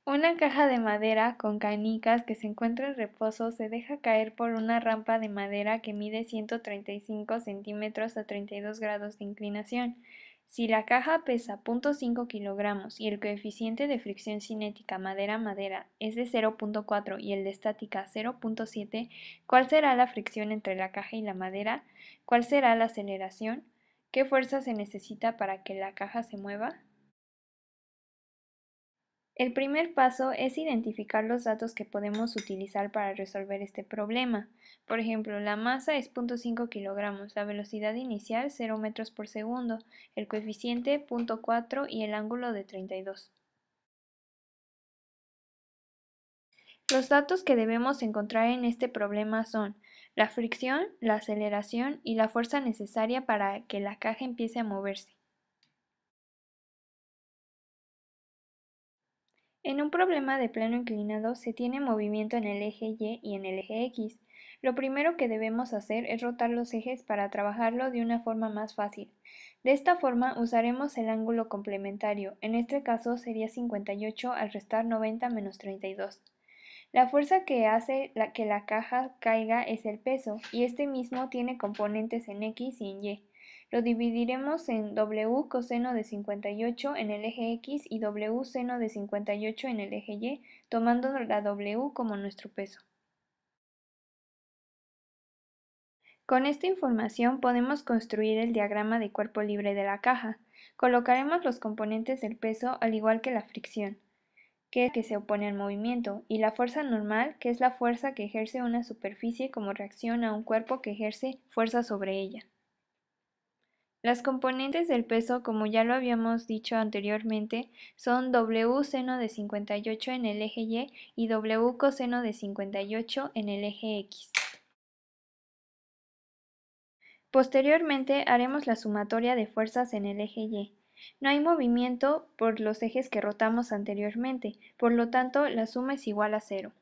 Una caja de madera con canicas que se encuentra en reposo se deja caer por una rampa de madera que mide 135 centímetros a 32 grados de inclinación. Si la caja pesa 0,5 kilogramos y el coeficiente de fricción cinética madera-madera es de 0,4 y el de estática 0,7, ¿cuál será la fricción entre la caja y la madera? ¿Cuál será la aceleración? ¿Qué fuerza se necesita para que la caja se mueva? El primer paso es identificar los datos que podemos utilizar para resolver este problema. Por ejemplo, la masa es 0,5 kilogramos, la velocidad inicial 0 metros por segundo, el coeficiente 0,4 y el ángulo de 32. Los datos que debemos encontrar en este problema son la fricción, la aceleración y la fuerza necesaria para que la caja empiece a moverse. En un problema de plano inclinado se tiene movimiento en el eje Y y en el eje X. Lo primero que debemos hacer es rotar los ejes para trabajarlo de una forma más fácil. De esta forma usaremos el ángulo complementario, en este caso sería 58 al restar 90 menos 32. La fuerza que hace que la caja caiga es el peso, y este mismo tiene componentes en X y en Y. Lo dividiremos en W coseno de 58 en el eje X y W seno de 58 en el eje Y, tomando la W como nuestro peso. Con esta información podemos construir el diagrama de cuerpo libre de la caja. Colocaremos los componentes del peso al igual que la fricción, que se opone al movimiento, y la fuerza normal, que es la fuerza que ejerce una superficie como reacción a un cuerpo que ejerce fuerza sobre ella. Las componentes del peso, como ya lo habíamos dicho anteriormente, son W seno de 58 en el eje Y y W coseno de 58 en el eje X. Posteriormente haremos la sumatoria de fuerzas en el eje Y. No hay movimiento por los ejes que rotamos anteriormente, por lo tanto la suma es igual a 0.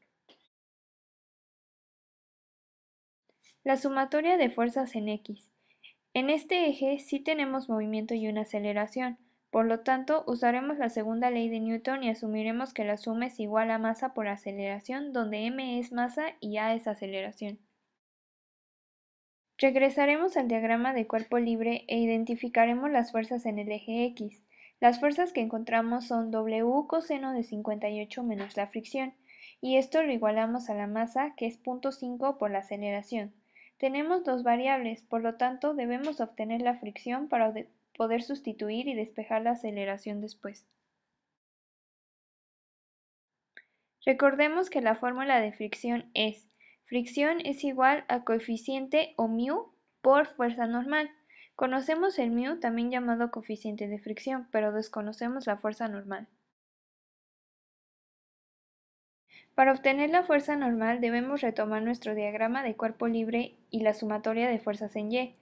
La sumatoria de fuerzas en X. En este eje sí tenemos movimiento y una aceleración, por lo tanto usaremos la segunda ley de Newton y asumiremos que la suma es igual a masa por aceleración, donde m es masa y a es aceleración. Regresaremos al diagrama de cuerpo libre e identificaremos las fuerzas en el eje X. Las fuerzas que encontramos son W coseno de 58 menos la fricción, y esto lo igualamos a la masa, que es 0,5 por la aceleración. Tenemos dos variables, por lo tanto debemos obtener la fricción para poder sustituir y despejar la aceleración después. Recordemos que la fórmula de fricción es igual a coeficiente o μ por fuerza normal. Conocemos el μ, también llamado coeficiente de fricción, pero desconocemos la fuerza normal. Para obtener la fuerza normal debemos retomar nuestro diagrama de cuerpo libre y la sumatoria de fuerzas en Y.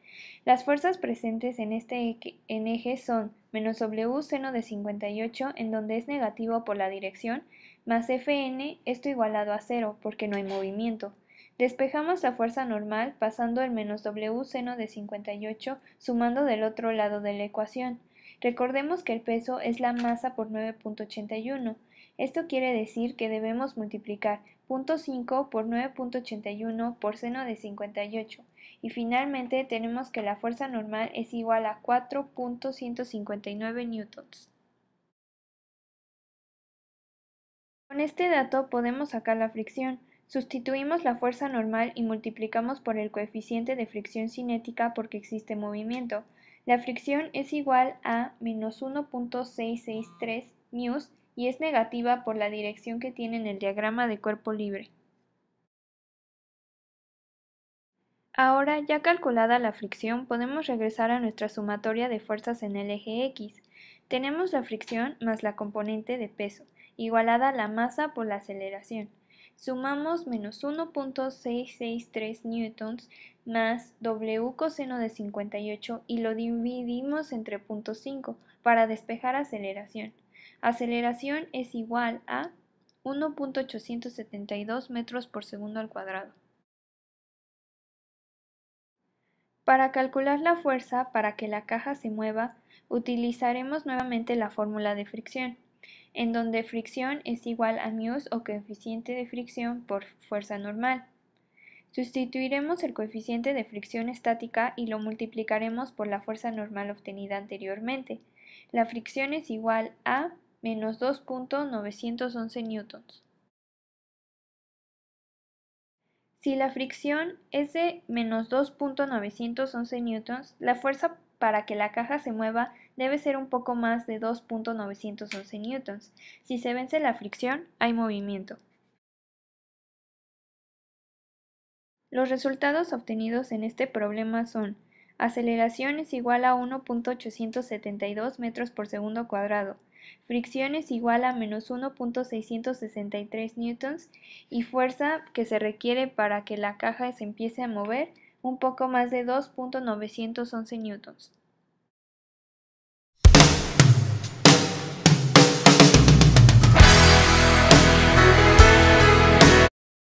Las fuerzas presentes en este eje son menos W seno de 58, en donde es negativo por la dirección, más Fn, esto igualado a 0, porque no hay movimiento. Despejamos la fuerza normal pasando el menos W seno de 58 sumando del otro lado de la ecuación. Recordemos que el peso es la masa por 9,81. Esto quiere decir que debemos multiplicar 0,5 por 9,81 por seno de 58 y finalmente tenemos que la fuerza normal es igual a 4,159 newtons. Con este dato podemos sacar la fricción. Sustituimos la fuerza normal y multiplicamos por el coeficiente de fricción cinética porque existe movimiento. La fricción es igual a menos 1,663 μs y es negativa por la dirección que tiene en el diagrama de cuerpo libre. Ahora, ya calculada la fricción, podemos regresar a nuestra sumatoria de fuerzas en el eje X. Tenemos la fricción más la componente de peso, igualada a la masa por la aceleración. Sumamos menos 1,663 newtons más W coseno de 58 y lo dividimos entre 0,5 para despejar aceleración. Aceleración es igual a 1,872 metros por segundo al cuadrado. Para calcular la fuerza para que la caja se mueva, utilizaremos nuevamente la fórmula de fricción. en donde fricción es igual a μ o coeficiente de fricción por fuerza normal. Sustituiremos el coeficiente de fricción estática y lo multiplicaremos por la fuerza normal obtenida anteriormente. La fricción es igual a menos 2.911 newtons. Si la fricción es de menos 2.911 newtons, la fuerza para que la caja se mueva debe ser un poco más de 2.911 newtons. Si se vence la fricción, hay movimiento. Los resultados obtenidos en este problema son: aceleración es igual a 1.872 metros por segundo cuadrado, fricción es igual a menos 1.663 newtons y fuerza que se requiere para que la caja se empiece a mover un poco más de 2.911 newtons.